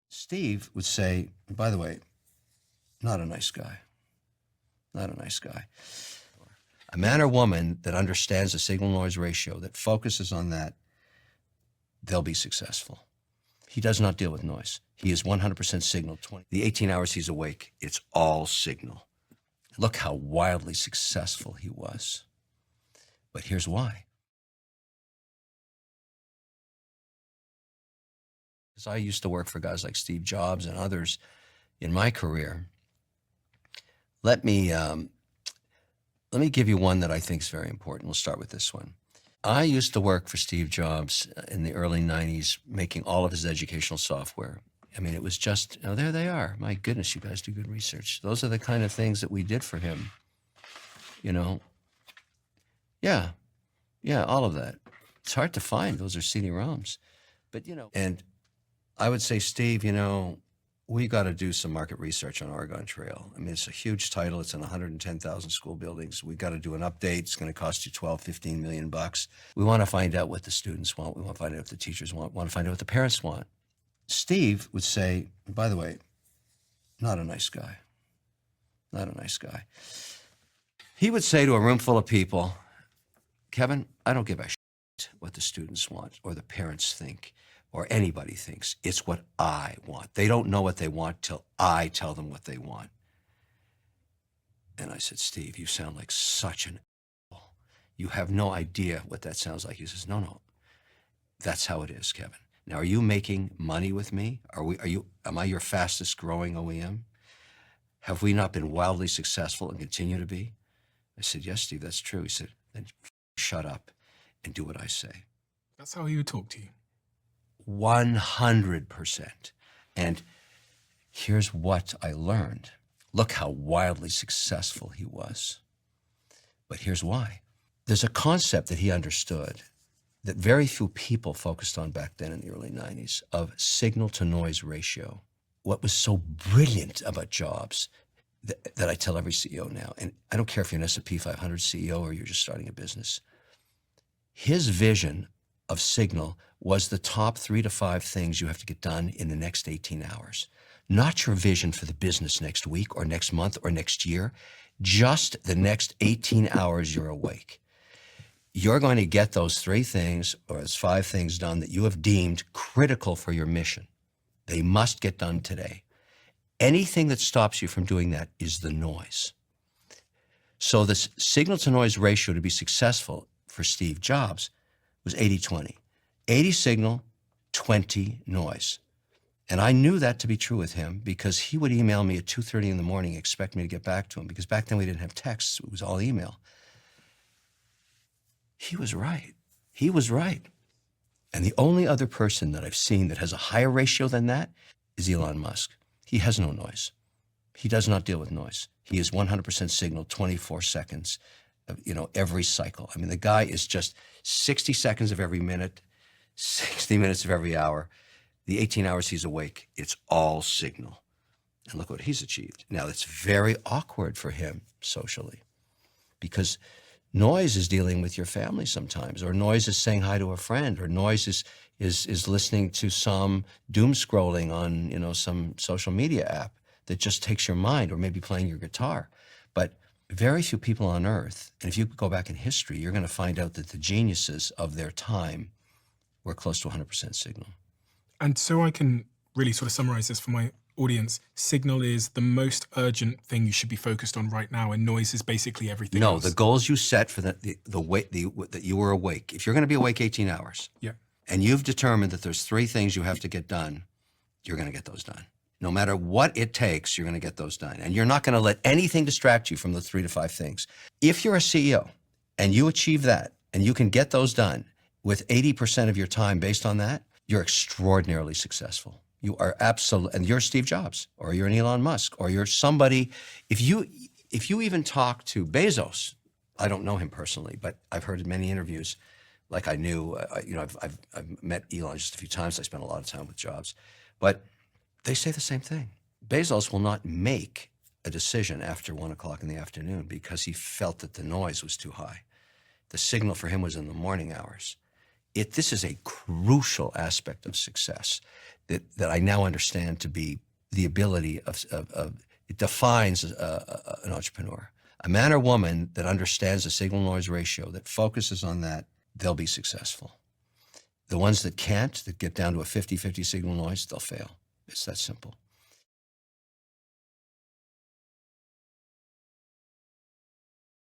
Steve would say, by the way, not a nice guy, not a nice guy. A man or woman that understands the signal-noise ratio, that focuses on that, they'll be successful. He does not deal with noise. He is 100% signal. The 18 hours he's awake, it's all signal. Look how wildly successful he was. But here's why. Because I used to work for guys like Steve Jobs and others in my career. Let me give you one that I think is very important. We'll start with this one. I used to work for Steve Jobs in the early 90s, making all of his educational software. I mean, it was just, there they are. My goodness, you guys do good research. Those are the kind of things that we did for him. Yeah, all of that. It's hard to find. Those are CD-ROMs. But, and I would say, Steve, we got to do some market research on Oregon Trail. I mean, it's a huge title. It's in 110,000 school buildings. We got to do an update. It's going to cost you 12, 15 million bucks. We want to find out what the students want. We want to find out what the teachers want. We want to find out what the parents want. Steve would say, by the way, not a nice guy, not a nice guy. He would say to a room full of people, Kevin, I don't give a shit what the students want or the parents think or anybody thinks. It's what I want. They don't know what they want till I tell them what they want. And I said, Steve, you sound like such an asshole. You have no idea what that sounds like. He says, no, that's how it is, Kevin. Now, are you making money with me? Am I your fastest growing OEM? Have we not been wildly successful and continue to be? I said, yes, Steve, that's true. He said, then shut up and do what I say. That's how he would talk to you. 100%. And here's what I learned. Look how wildly successful he was. But here's why. There's a concept that he understood that very few people focused on back then in the early 90s of signal-to-noise ratio. What was so brilliant about Jobs that I tell every CEO now, and I don't care if you're an S&P 500 CEO or you're just starting a business, his vision of signal was the top 3 to 5 things you have to get done in the next 18 hours. Not your vision for the business next week or next month or next year, just the next 18 hours you're awake. You're going to get those 3 things or those 5 things done that you have deemed critical for your mission. They must get done today. Anything that stops you from doing that is the noise. So this signal-to-noise ratio to be successful for Steve Jobs was 80-20. 80 signal, 20 noise. And I knew that to be true with him because he would email me at 2:30 in the morning, expect me to get back to him, because back then we didn't have texts, it was all email. He was right. He was right. And the only other person that I've seen that has a higher ratio than that is Elon Musk. He has no noise. He does not deal with noise. He is 100% signal, 24 seconds, every cycle. I mean, the guy is just 60 seconds of every minute, 60 minutes of every hour. The 18 hours he's awake, it's all signal. And look what he's achieved. Now, it's very awkward for him socially because noise is dealing with your family sometimes, or noise is saying hi to a friend, or noise is listening to some doom scrolling on, some social media app that just takes your mind, or maybe playing your guitar. But very few people on earth, and if you go back in history, you're going to find out that the geniuses of their time were close to 100% signal. And so I can really sort of summarize this for my audience. Signal is the most urgent thing you should be focused on right now, and noise is basically everything else. No, the goals you set for that you were awake. If you're going to be awake 18 hours, yeah, and you've determined that there's 3 things you have to get done, you're going to get those done. No matter what it takes, you're going to get those done. And you're not going to let anything distract you from the 3 to 5 things. If you're a CEO and you achieve that and you can get those done with 80% of your time based on that, you're extraordinarily successful. You are absolutely, and you're Steve Jobs, or you're an Elon Musk, or you're somebody. If you even talk to Bezos, I don't know him personally, but I've heard many interviews, like I knew, I've met Elon just a few times. I spent a lot of time with Jobs, but they say the same thing. Bezos will not make a decision after 1 o'clock in the afternoon because he felt that the noise was too high. The signal for him was in the morning hours. This is a crucial aspect of success that I now understand to be the ability of it defines an entrepreneur. A man or woman that understands the signal-noise ratio, that focuses on that, they'll be successful. The ones that can't, that get down to a 50-50 signal noise, they'll fail. It's that simple.